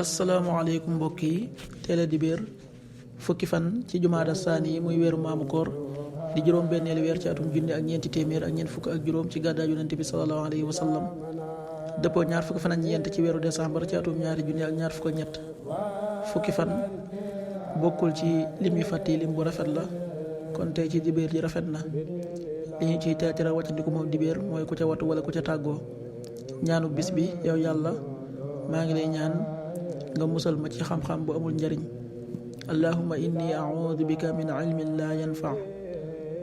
asalaamaaleykum mbokk yi teel a dibéer fukki fan ci jumaada saani yi muy weeru maamu koor di juróom benneelu weer ci atum junni ak ñeenti téeméer ak ñeent fukk ak juróom ci gàddaay yonent bi sallallahu alayhi wa sallam dëppoo ñaar fukki fan ak ñeent ci weeru décembre ci atum ñaari junni ak ñaar fukk ak ñett fukki fan bokkul ci lim yu fàtti lim bu rafet la kon tey ci dibéer ji rafet na li ñu ciy teetira wàccandiku moom dibéer mooy ku ca watu wala ku ca tàggoo ñaanu bis bi yow yàlla maa ngi lay ñaan nga musal ma ci xam-xam bu amul njariñ allahumma inni a'udhu bika min ilmin la yanfa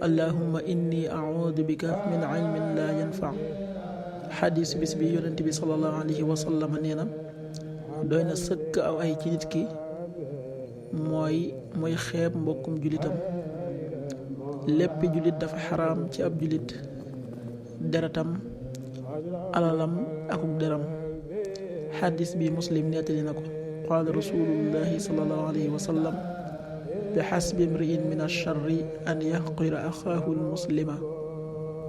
allahumma inni a'udhu bika min ilmin la yanfa xadis bis bi yonent bi sallallahu alayhi wa sallam nee na doy na sëkk aw ay ci nit ki mooy xeeb mbokkum julitam léppi julit dafa xaraam ci ab julit deretam alalam akuk deram xadis bi muslim nettali na ko qaala rasulullahi sallallahu alayhi wa sallam bi xasbi imri'in min alcharri an yaxqira axaahu almuslima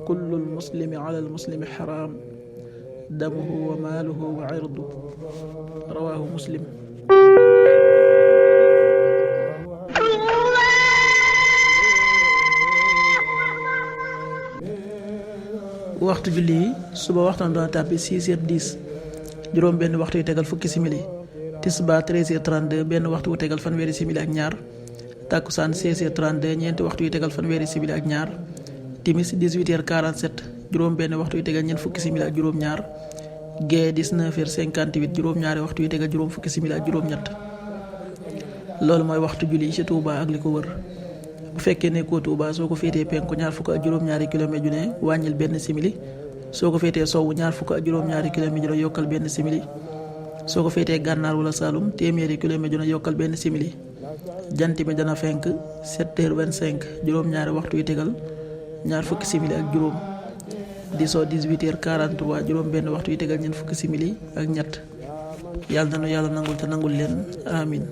kullu almuslimi ala almuslimi xaraam damuhu wa maaluhu wa irdu rawaahu muslim. waxtu julli yi suba waxtaan doon tàbbi 6h10 juróom benn waxtu yu tegal fukki simili tisbaar 13h32 benn waxtu wu tegal fanweeri simili ak ñaar takkusaan 16h32 ñeenti waxtu yu tegal fanweeri simili ak ñaar timis 18h47 juróom benn waxtu yu tegal ñeent fukki simili ak juróom ñaar gee 19h58 juróom ñaari waxtu yu tegal juróom fukki simili ak juróom ñett loolu mooy waxtu julli ci Touba ak li ko wër bu fekkee nekkoo Touba soo ko féetee penku ñaar fukk ak juróom-ñaari kilomètre ju ne wàññil benn simili soo ko féetee sowwu ñaar fukk ak juróom-ñaari kilomètre ju ne yokkal benn simili soo ko féetee gànnaar wala Saalum téeméeri kilomètre ju ne yokkal benn simili jant bi dana fenk 7h25 juróom-ñaari waxtu yu tegal ñaar fukki simili ak juróom di soo 18h43 juróom benn waxtu yu tegal ñeent fukki simili ak ñett yàlla na nu yàlla nangul te nangul leen amin